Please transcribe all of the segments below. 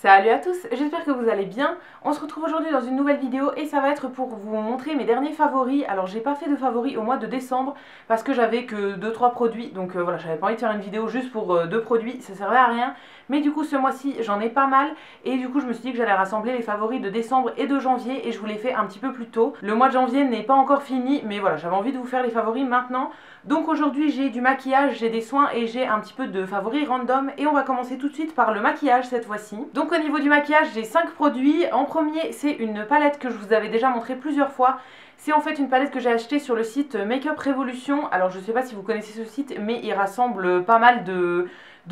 Salut à tous, j'espère que vous allez bien. On se retrouve aujourd'hui dans une nouvelle vidéo et ça va être pour vous montrer mes derniers favoris. Alors j'ai pas fait de favoris au mois de décembre parce que j'avais que 2-3 produits, donc voilà, j'avais pas envie de faire une vidéo juste pour 2 produits, ça servait à rien. Mais du coup ce mois-ci j'en ai pas mal et du coup je me suis dit que j'allais rassembler les favoris de décembre et de janvier et je vous les fais un petit peu plus tôt. Le mois de janvier n'est pas encore fini mais voilà, j'avais envie de vous faire les favoris maintenant. Donc aujourd'hui j'ai du maquillage, j'ai des soins et j'ai un petit peu de favoris random et on va commencer tout de suite par le maquillage cette fois-ci. Donc au niveau du maquillage j'ai 5 produits. En premier c'est une palette que je vous avais déjà montré plusieurs fois. C'est en fait une palette que j'ai achetée sur le site Makeup Revolution. Alors je sais pas si vous connaissez ce site mais il rassemble pas mal de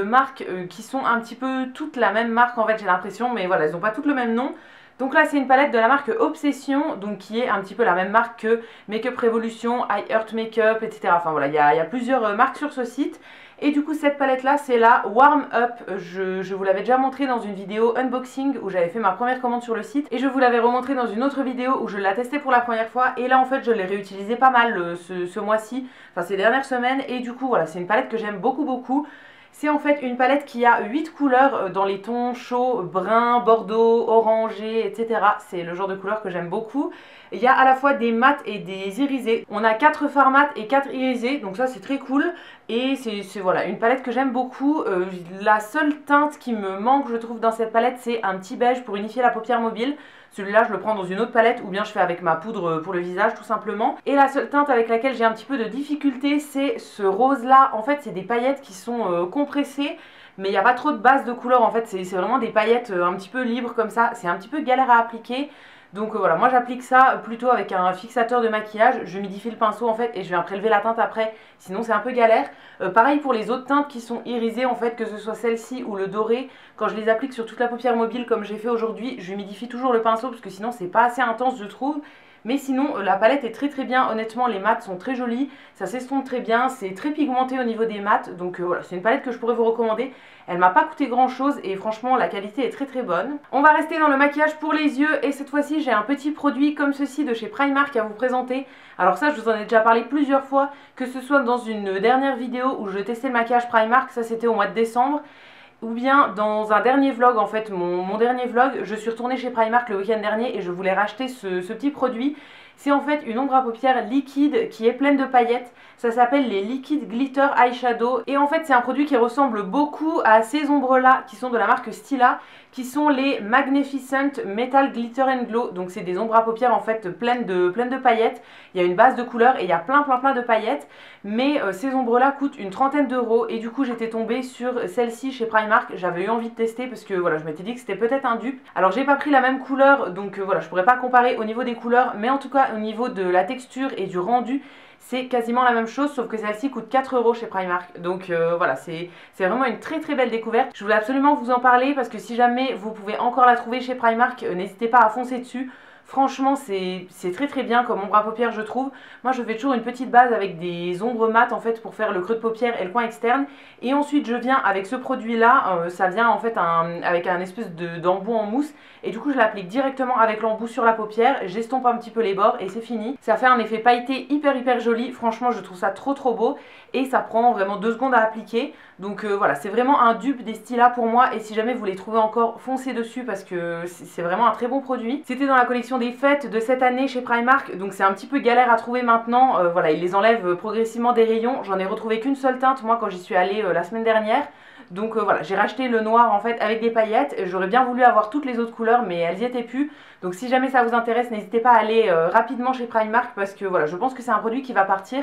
marques qui sont un petit peu toutes la même marque en fait, j'ai l'impression, mais voilà, elles n'ont pas toutes le même nom. Donc là c'est une palette de la marque Obsession, donc qui est un petit peu la même marque que Makeup Revolution, I Heart Makeup, etc. Enfin voilà, il y a plusieurs marques sur ce site. Et du coup cette palette là c'est la Warm Up, je vous l'avais déjà montré dans une vidéo unboxing où j'avais fait ma première commande sur le site. Et je vous l'avais remontré dans une autre vidéo où je l'ai testée pour la première fois. Et là en fait je l'ai réutilisé pas mal ce mois-ci, enfin ces dernières semaines. Et du coup voilà, c'est une palette que j'aime beaucoup. C'est en fait une palette qui a 8 couleurs dans les tons chauds, brun, bordeaux, orangé, etc. C'est le genre de couleur que j'aime beaucoup. Il y a à la fois des mats et des irisés. On a 4 fards mat et 4 irisés, donc ça c'est très cool. Et c'est voilà, une palette que j'aime beaucoup. La seule teinte qui me manque je trouve dans cette palette, c'est un petit beige pour unifier la paupière mobile. Celui-là je le prends dans une autre palette ou bien je fais avec ma poudre pour le visage tout simplement. Et la seule teinte avec laquelle j'ai un petit peu de difficulté, c'est ce rose là. En fait c'est des paillettes qui sont compressées, mais il n'y a pas trop de base de couleur en fait, c'est vraiment des paillettes un petit peu libres comme ça. C'est un petit peu galère à appliquer. Donc voilà, moi j'applique ça plutôt avec un fixateur de maquillage. Je humidifie le pinceau en fait et je viens prélever la teinte après, sinon c'est un peu galère. Pareil pour les autres teintes qui sont irisées en fait, que ce soit celle-ci ou le doré. Quand je les applique sur toute la paupière mobile comme j'ai fait aujourd'hui, j'humidifie toujours le pinceau parce que sinon c'est pas assez intense je trouve. Mais sinon la palette est très bien, honnêtement les mats sont très jolis, ça s'estompe très bien, c'est très pigmenté au niveau des mats. Donc voilà, c'est une palette que je pourrais vous recommander. Elle m'a pas coûté grand chose et franchement la qualité est très bonne. On va rester dans le maquillage pour les yeux et cette fois-ci j'ai un petit produit comme ceci de chez Primark à vous présenter. Alors ça je vous en ai déjà parlé plusieurs fois, que ce soit dans une dernière vidéo où je testais le maquillage Primark, ça c'était au mois de décembre, ou bien dans un dernier vlog, en fait mon dernier vlog, je suis retournée chez Primark le week-end dernier et je voulais racheter ce petit produit. C'est en fait une ombre à paupières liquide qui est pleine de paillettes. Ça s'appelle les Liquid Glitter Eyeshadow. Et en fait c'est un produit qui ressemble beaucoup à ces ombres là qui sont de la marque Stila, qui sont les Magnificent Metal Glitter and Glow. Donc c'est des ombres à paupières en fait pleines de paillettes. Il y a une base de couleur et il y a plein de paillettes. Mais ces ombres là coûtent une trentaine d'euros. Et du coup j'étais tombée sur celle-ci chez Primark. J'avais eu envie de tester parce que voilà, je m'étais dit que c'était peut-être un dupe. Alors j'ai pas pris la même couleur, donc voilà, je pourrais pas comparer au niveau des couleurs, mais en tout cas au niveau de la texture et du rendu, c'est quasiment la même chose, sauf que celle-ci coûte 4 euros chez Primark. Donc voilà, c'est vraiment une très belle découverte. Je voulais absolument vous en parler parce que si jamais vous pouvez encore la trouver chez Primark, n'hésitez pas à foncer dessus. Franchement c'est très bien comme ombre à paupières je trouve. Moi je fais toujours une petite base avec des ombres mates en fait pour faire le creux de paupière et le coin externe. Et ensuite je viens avec ce produit là, ça vient en fait avec un espèce d'embout en mousse. Et du coup je l'applique directement avec l'embout sur la paupière, j'estompe un petit peu les bords et c'est fini. Ça fait un effet pailleté hyper joli, franchement je trouve ça trop beau. Et ça prend vraiment 2 secondes à appliquer. Donc voilà, c'est vraiment un dupe des Stila pour moi. Et si jamais vous les trouvez encore, foncez dessus parce que c'est vraiment un très bon produit. C'était dans la collection des fêtes de cette année chez Primark, donc c'est un petit peu galère à trouver maintenant. Voilà, ils les enlèvent progressivement des rayons. J'en ai retrouvé qu'une seule teinte moi quand j'y suis allée la semaine dernière. Donc voilà, j'ai racheté le noir en fait avec des paillettes. J'aurais bien voulu avoir toutes les autres couleurs mais elles y étaient plus. Donc si jamais ça vous intéresse, n'hésitez pas à aller rapidement chez Primark parce que voilà, je pense que c'est un produit qui va partir.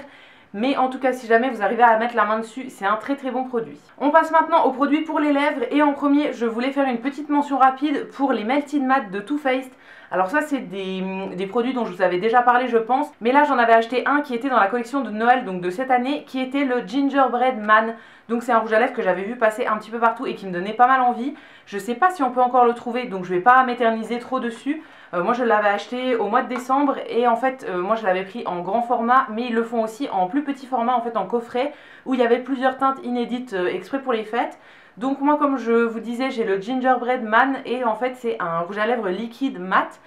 Mais en tout cas si jamais vous arrivez à mettre la main dessus, c'est un très bon produit. On passe maintenant aux produits pour les lèvres et en premier je voulais faire une petite mention rapide pour les Melted Matte de Too Faced. Alors ça c'est des produits dont je vous avais déjà parlé je pense, mais là j'en avais acheté un qui était dans la collection de Noël donc de cette année, qui était le Gingerbread Man. Donc c'est un rouge à lèvres que j'avais vu passer un petit peu partout et qui me donnait pas mal envie. Je sais pas si on peut encore le trouver donc je vais pas m'éterniser trop dessus. Moi je l'avais acheté au mois de décembre et en fait moi je l'avais pris en grand format, mais ils le font aussi en plus petit format en fait, en coffret, où il y avait plusieurs teintes inédites exprès pour les fêtes. Donc moi comme je vous disais j'ai le Gingerbread Man et en fait c'est un rouge à lèvres liquide mat.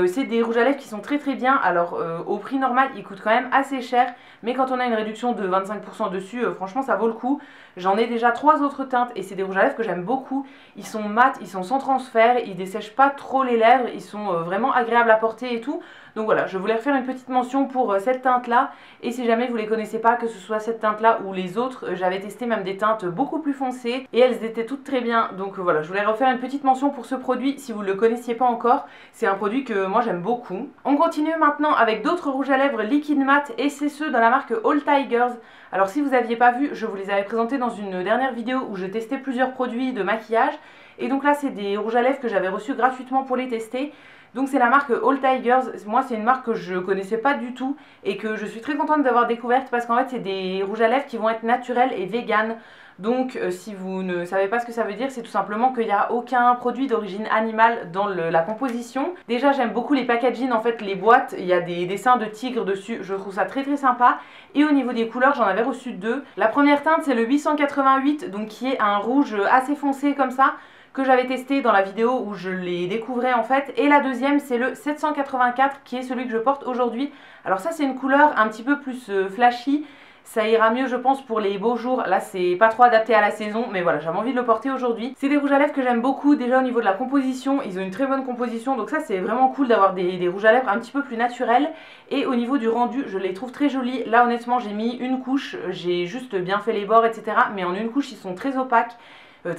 C'est des rouges à lèvres qui sont très bien. Alors au prix normal ils coûtent quand même assez cher, mais quand on a une réduction de 25% dessus, franchement ça vaut le coup. J'en ai déjà 3 autres teintes et c'est des rouges à lèvres que j'aime beaucoup. Ils sont mat, ils sont sans transfert, ils dessèchent pas trop les lèvres, ils sont vraiment agréables à porter et tout. Donc voilà, je voulais refaire une petite mention pour cette teinte là. Et si jamais vous les connaissez pas, que ce soit cette teinte là ou les autres, j'avais testé même des teintes beaucoup plus foncées et elles étaient toutes très bien. Donc voilà, je voulais refaire une petite mention pour ce produit si vous ne le connaissiez pas encore. C'est un produit que moi j'aime beaucoup. On continue maintenant avec d'autres rouges à lèvres liquide mat et c'est ceux de la marque All Tigers. Alors si vous n'aviez pas vu, je vous les avais présentés dans une dernière vidéo où je testais plusieurs produits de maquillage. Et donc là c'est des rouges à lèvres que j'avais reçus gratuitement pour les tester. Donc c'est la marque All Tigers, moi c'est une marque que je connaissais pas du tout et que je suis très contente d'avoir découverte parce qu'en fait c'est des rouges à lèvres qui vont être naturels et vegan. Donc si vous ne savez pas ce que ça veut dire, c'est tout simplement qu'il n'y a aucun produit d'origine animale dans la composition. Déjà j'aime beaucoup les packaging, en fait les boîtes, il y a des dessins de tigres dessus, je trouve ça très très sympa. Et au niveau des couleurs, j'en avais reçu deux. La première teinte c'est le 888, donc qui est un rouge assez foncé comme ça, que j'avais testé dans la vidéo où je les découvrais en fait. Et la deuxième c'est le 784 qui est celui que je porte aujourd'hui. Alors ça c'est une couleur un petit peu plus flashy. Ça ira mieux je pense pour les beaux jours, là c'est pas trop adapté à la saison mais voilà j'avais envie de le porter aujourd'hui. C'est des rouges à lèvres que j'aime beaucoup, déjà au niveau de la composition, ils ont une très bonne composition donc ça c'est vraiment cool d'avoir des rouges à lèvres un petit peu plus naturels. Et au niveau du rendu je les trouve très jolis, là honnêtement j'ai mis une couche, j'ai juste bien fait les bords etc. Mais en une couche ils sont très opaques.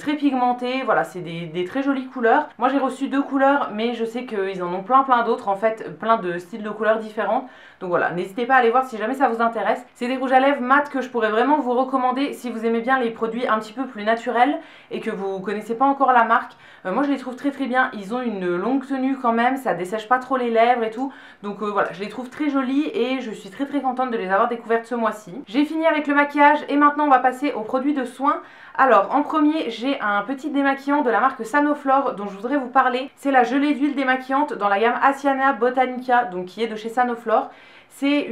Très pigmentés, voilà c'est des très jolies couleurs. Moi j'ai reçu deux couleurs mais je sais qu'ils en ont plein d'autres en fait, plein de styles de couleurs différentes. Donc voilà, n'hésitez pas à aller voir si jamais ça vous intéresse. C'est des rouges à lèvres mat que je pourrais vraiment vous recommander si vous aimez bien les produits un petit peu plus naturels et que vous connaissez pas encore la marque. Moi je les trouve très bien, ils ont une longue tenue quand même, ça dessèche pas trop les lèvres et tout. Donc voilà, je les trouve très jolis et je suis très contente de les avoir découvertes ce mois-ci. J'ai fini avec le maquillage et maintenant on va passer aux produits de soins. Alors en premier j'ai un petit démaquillant de la marque Sanoflore dont je voudrais vous parler. C'est la gelée d'huile démaquillante dans la gamme Asiana Botanica, donc qui est de chez Sanoflore. C'est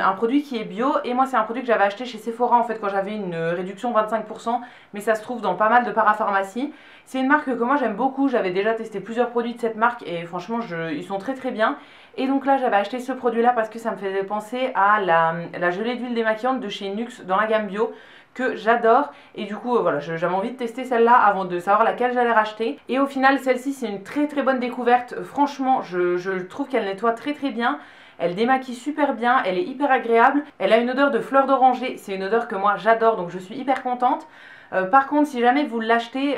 un produit qui est bio et moi c'est un produit que j'avais acheté chez Sephora en fait quand j'avais une réduction 25%, mais ça se trouve dans pas mal de parapharmacies. C'est une marque que moi j'aime beaucoup, j'avais déjà testé plusieurs produits de cette marque et franchement ils sont très bien. Et donc là j'avais acheté ce produit là parce que ça me faisait penser à la gelée d'huile démaquillante de chez Nuxe dans la gamme bio, que j'adore et du coup voilà j'avais envie de tester celle-là avant de savoir laquelle j'allais racheter. Et au final celle-ci c'est une très bonne découverte, franchement je trouve qu'elle nettoie très bien. Elle démaquille super bien, elle est hyper agréable, elle a une odeur de fleur d'oranger, c'est une odeur que moi j'adore donc je suis hyper contente. Par contre si jamais vous l'achetez,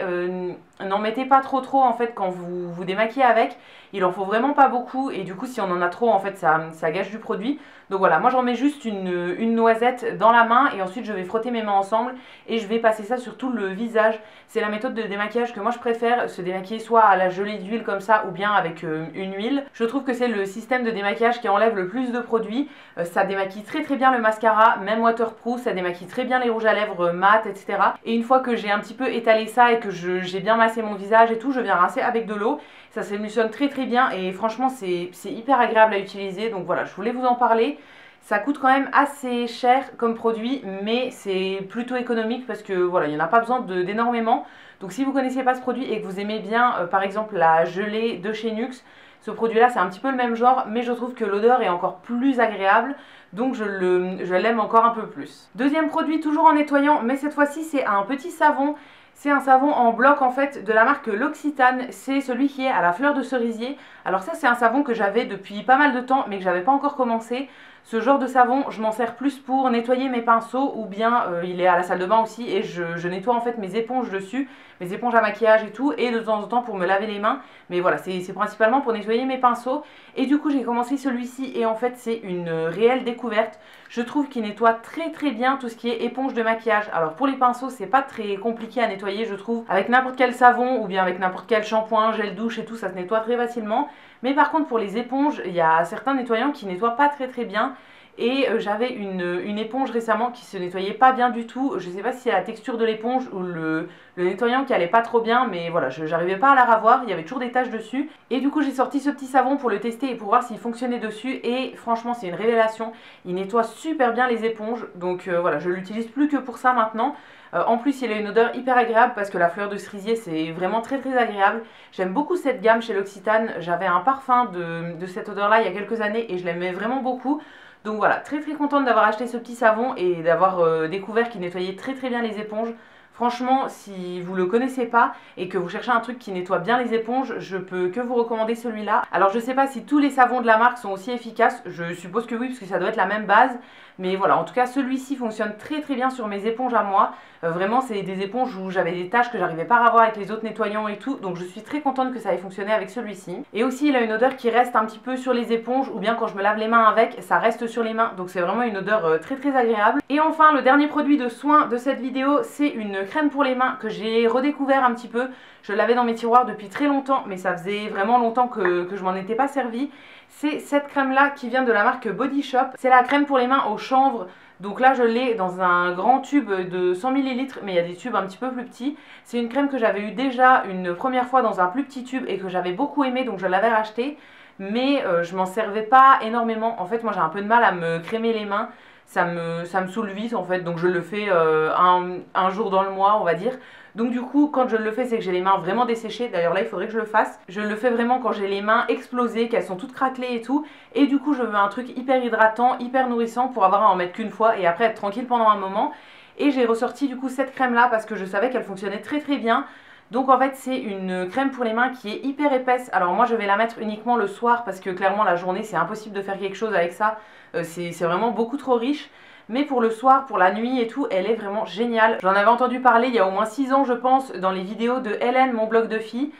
n'en mettez pas trop en fait quand vous vous démaquillez avec, il en faut vraiment pas beaucoup et du coup si on en a trop en fait ça gâche du produit. Donc voilà, moi j'en mets juste une noisette dans la main et ensuite je vais frotter mes mains ensemble et je vais passer ça sur tout le visage. C'est la méthode de démaquillage que moi je préfère, se démaquiller soit à la gelée d'huile comme ça ou bien avec une huile. Je trouve que c'est le système de démaquillage qui enlève le plus de produits. Ça démaquille très bien le mascara, même waterproof, ça démaquille très bien les rouges à lèvres mat, etc. Et une fois que j'ai un petit peu étalé ça et que j'ai bien massé mon visage et tout, je viens rincer avec de l'eau. Ça s'émulsionne très bien et franchement c'est hyper agréable à utiliser. Donc voilà, je voulais vous en parler. Ça coûte quand même assez cher comme produit, mais c'est plutôt économique parce que voilà, il n'y en a pas besoin d'énormément. Donc si vous ne connaissez pas ce produit et que vous aimez bien par exemple la gelée de chez Nuxe, ce produit là c'est un petit peu le même genre, mais je trouve que l'odeur est encore plus agréable. Donc je l'aime encore un peu plus. Deuxième produit toujours en nettoyant, mais cette fois-ci c'est un petit savon. C'est un savon en bloc en fait de la marque L'Occitane, c'est celui qui est à la fleur de cerisier. Alors ça c'est un savon que j'avais depuis pas mal de temps mais que j'avais pas encore commencé. Ce genre de savon je m'en sers plus pour nettoyer mes pinceaux ou bien il est à la salle de bain aussi et je nettoie en fait mes éponges dessus, mes éponges à maquillage et tout, et de temps en temps pour me laver les mains. Mais voilà, c'est principalement pour nettoyer mes pinceaux. Et du coup j'ai commencé celui-ci et en fait c'est une réelle découverte. Je trouve qu'il nettoie très bien tout ce qui est éponge de maquillage. Alors pour les pinceaux c'est pas très compliqué à nettoyer je trouve. Avec n'importe quel savon ou bien avec n'importe quel shampoing, gel douche et tout, ça se nettoie très facilement. Mais par contre pour les éponges, il y a certains nettoyants qui nettoient pas très bien. Et j'avais une éponge récemment qui se nettoyait pas bien du tout. Je sais pas si c'est la texture de l'éponge ou le nettoyant qui allait pas trop bien, mais voilà, j'arrivais pas à la ravoir, il y avait toujours des taches dessus. Et du coup j'ai sorti ce petit savon pour le tester et pour voir s'il fonctionnait dessus. Et franchement c'est une révélation, il nettoie super bien les éponges. Donc voilà, je l'utilise plus que pour ça maintenant. En plus il a une odeur hyper agréable parce que la fleur de cerisier c'est vraiment très agréable. J'aime beaucoup cette gamme chez L'Occitane, j'avais un parfum de cette odeur là il y a quelques années et je l'aimais vraiment beaucoup. Donc voilà, très très contente d'avoir acheté ce petit savon et d'avoir découvert qu'il nettoyait très très bien les éponges. Franchement, si vous le connaissez pas et que vous cherchez un truc qui nettoie bien les éponges, je peux que vous recommander celui-là. Alors je sais pas si tous les savons de la marque sont aussi efficaces, je suppose que oui parce que ça doit être la même base. Mais voilà, en tout cas celui-ci fonctionne très très bien sur mes éponges à moi. Vraiment c'est des éponges où j'avais des taches que j'arrivais pas à avoir avec les autres nettoyants et tout. Donc je suis très contente que ça ait fonctionné avec celui-ci. Et aussi il a une odeur qui reste un petit peu sur les éponges, ou bien quand je me lave les mains avec, ça reste sur les mains. Donc c'est vraiment une odeur très très agréable. Et enfin le dernier produit de soin de cette vidéo, c'est une crème pour les mains que j'ai redécouvert un petit peu. Je l'avais dans mes tiroirs depuis très longtemps, mais ça faisait vraiment longtemps que je m'en étais pas servi. C'est cette crème là qui vient de la marque Body Shop. C'est la crème pour les mains au chanvre. Donc là je l'ai dans un grand tube de 100 ml, mais il y a des tubes un petit peu plus petits. C'est une crème que j'avais eu déjà une première fois dans un plus petit tube et que j'avais beaucoup aimé, donc je l'avais racheté. Mais je m'en servais pas énormément. En fait moi j'ai un peu de mal à me crémer les mains. Ça me saoule vite en fait, donc je le fais un jour dans le mois on va dire. Donc du coup quand je le fais c'est que j'ai les mains vraiment desséchées. D'ailleurs là il faudrait que je le fasse. Je le fais vraiment quand j'ai les mains explosées, qu'elles sont toutes craquelées et tout. Et du coup je veux un truc hyper hydratant, hyper nourrissant pour avoir à en mettre qu'une fois et après être tranquille pendant un moment. Et j'ai ressorti du coup cette crème là parce que je savais qu'elle fonctionnait très très bien. Donc en fait c'est une crème pour les mains qui est hyper épaisse. Alors moi je vais la mettre uniquement le soir parce que clairement la journée c'est impossible de faire quelque chose avec ça. C'est vraiment beaucoup trop riche. Mais pour le soir, pour la nuit et tout, elle est vraiment géniale. J'en avais entendu parler il y a au moins 6 ans je pense dans les vidéos de Hélène, mon blog de filles.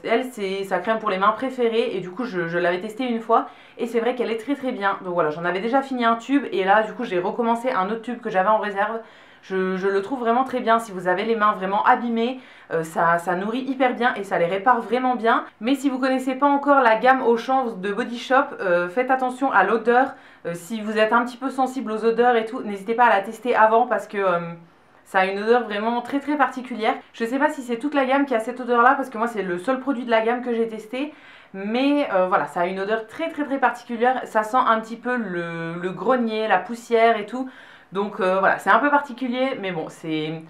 Elle c'est sa crème pour les mains préférée et du coup je l'avais testée une fois. Et c'est vrai qu'elle est très très bien. Donc voilà, j'en avais déjà fini un tube et là du coup j'ai recommencé un autre tube que j'avais en réserve. Je le trouve vraiment très bien. Si vous avez les mains vraiment abîmées, ça nourrit hyper bien et ça les répare vraiment bien. Mais si vous connaissez pas encore la gamme au chanvre de Body Shop, faites attention à l'odeur. Si vous êtes un petit peu sensible aux odeurs et tout, n'hésitez pas à la tester avant parce que ça a une odeur vraiment très très particulière. Je sais pas si c'est toute la gamme qui a cette odeur là parce que moi c'est le seul produit de la gamme que j'ai testé. Mais voilà, ça a une odeur très très très particulière. Ça sent un petit peu le grenier, la poussière et tout. Donc voilà, c'est un peu particulier, mais bon, c'est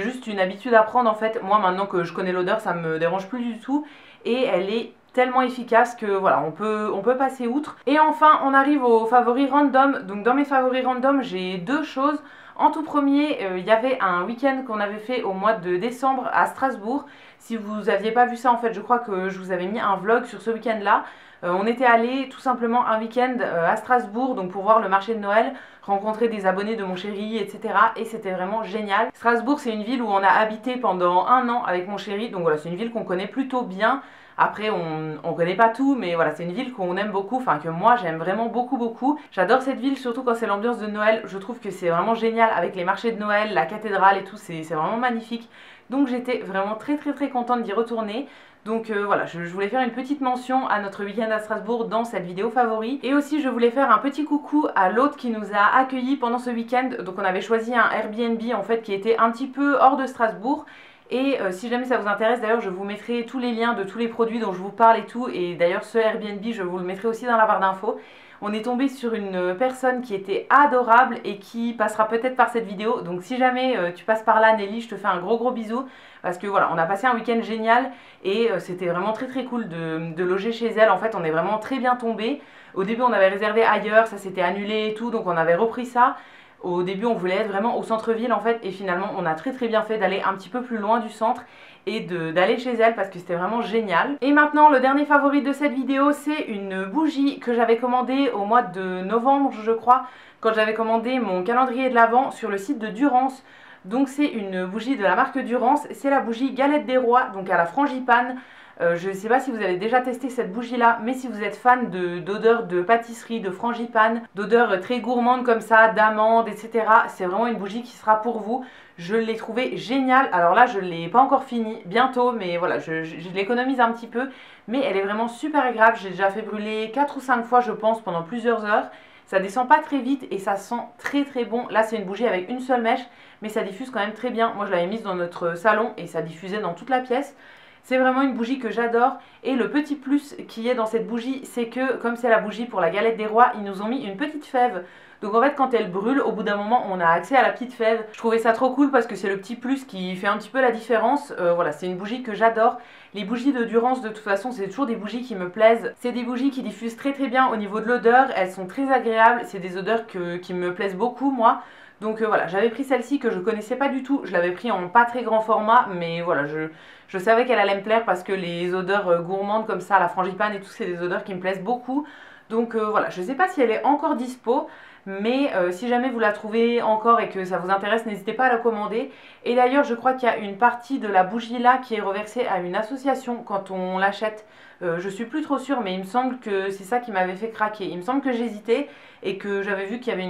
juste une habitude à prendre en fait. Moi maintenant que je connais l'odeur, ça me dérange plus du tout. Et elle est tellement efficace que voilà, on peut passer outre. Et enfin, on arrive aux favoris random. Donc dans mes favoris random, j'ai deux choses. En tout premier, il y avait un week-end qu'on avait fait au mois de décembre à Strasbourg. Si vous n'aviez pas vu ça, en fait, je crois que je vous avais mis un vlog sur ce week-end-là. On était allé tout simplement un week-end à Strasbourg, donc pour voir le marché de Noël, rencontrer des abonnés de mon chéri, etc. Et c'était vraiment génial. Strasbourg, c'est une ville où on a habité pendant 1 an avec mon chéri, donc voilà, c'est une ville qu'on connaît plutôt bien. Après, on connaît pas tout, mais voilà, c'est une ville qu'on aime beaucoup, enfin que moi j'aime vraiment beaucoup beaucoup. J'adore cette ville, surtout quand c'est l'ambiance de Noël. Je trouve que c'est vraiment génial avec les marchés de Noël, la cathédrale et tout, c'est vraiment magnifique. Donc j'étais vraiment très très très contente d'y retourner. Donc voilà, je voulais faire une petite mention à notre week-end à Strasbourg dans cette vidéo favori. Et aussi je voulais faire un petit coucou à l'hôte qui nous a accueillis pendant ce week-end. Donc on avait choisi un Airbnb en fait qui était un petit peu hors de Strasbourg. Et si jamais ça vous intéresse, d'ailleurs je vous mettrai tous les liens de tous les produits dont je vous parle et tout. Et d'ailleurs ce Airbnb je vous le mettrai aussi dans la barre d'infos. On est tombé sur une personne qui était adorable et qui passera peut-être par cette vidéo. Donc si jamais tu passes par là Nelly, je te fais un gros bisou. Parce que voilà, on a passé un week-end génial et c'était vraiment très très cool de loger chez elle. En fait on est vraiment très bien tombé. Au début on avait réservé ailleurs, ça s'était annulé et tout, donc on avait repris ça. Au début on voulait être vraiment au centre-ville en fait et finalement on a très très bien fait d'aller un petit peu plus loin du centre et d'aller chez elle parce que c'était vraiment génial. Et maintenant le dernier favori de cette vidéo, c'est une bougie que j'avais commandée au mois de novembre je crois, quand j'avais commandé mon calendrier de l'Avent sur le site de Durance. Donc c'est une bougie de la marque Durance, c'est la bougie Galette des Rois, donc à la frangipane. Je ne sais pas si vous avez déjà testé cette bougie là, mais si vous êtes fan d'odeurs de pâtisserie, de frangipane, d'odeurs très gourmandes comme ça, d'amandes, etc. C'est vraiment une bougie qui sera pour vous. Je l'ai trouvée géniale. Alors là je ne l'ai pas encore fini, bientôt, mais voilà, je l'économise un petit peu. Mais elle est vraiment super agréable, j'ai déjà fait brûler 4 ou 5 fois je pense pendant plusieurs heures. Ça descend pas très vite et ça sent très très bon. Là c'est une bougie avec une seule mèche, mais ça diffuse quand même très bien. Moi je l'avais mise dans notre salon et ça diffusait dans toute la pièce. C'est vraiment une bougie que j'adore. Et le petit plus qui est dans cette bougie, c'est que comme c'est la bougie pour la galette des rois, ils nous ont mis une petite fève. Donc en fait quand elle brûle, au bout d'un moment on a accès à la petite fève. Je trouvais ça trop cool parce que c'est le petit plus qui fait un petit peu la différence. Voilà, c'est une bougie que j'adore. Les bougies de Durance de toute façon c'est toujours des bougies qui me plaisent. C'est des bougies qui diffusent très bien au niveau de l'odeur. Elles sont très agréables, c'est des odeurs qui me plaisent beaucoup moi. Donc voilà, j'avais pris celle-ci que je connaissais pas du tout. Je l'avais pris en pas très grand format, mais voilà, je savais qu'elle allait me plaire parce que les odeurs gourmandes comme ça, la frangipane et tout, c'est des odeurs qui me plaisent beaucoup. Donc voilà, je sais pas si elle est encore dispo, mais si jamais vous la trouvez encore et que ça vous intéresse, n'hésitez pas à la commander. Et d'ailleurs, je crois qu'il y a une partie de la bougie là qui est reversée à une association quand on l'achète. Je suis plus trop sûre, mais il me semble que c'est ça qui m'avait fait craquer. Il me semble que j'hésitais et que j'avais vu qu'il y avait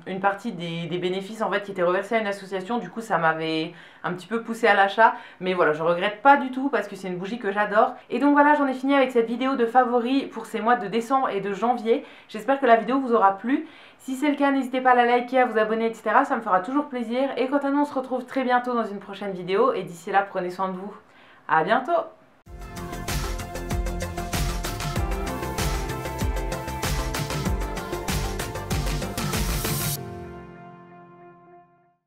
une partie des bénéfices en fait qui était reversée à une association. Du coup, ça m'avait un petit peu poussé à l'achat. Mais voilà, je regrette pas du tout parce que c'est une bougie que j'adore. Et donc voilà, j'en ai fini avec cette vidéo de favoris pour ces mois de décembre et de janvier. J'espère que la vidéo vous aura plu. Si c'est le cas, n'hésitez pas à la liker, à vous abonner, etc. Ça me fera toujours plaisir. Et quant à nous, on se retrouve très bientôt dans une prochaine vidéo. Et d'ici là, prenez soin de vous. À bientôt!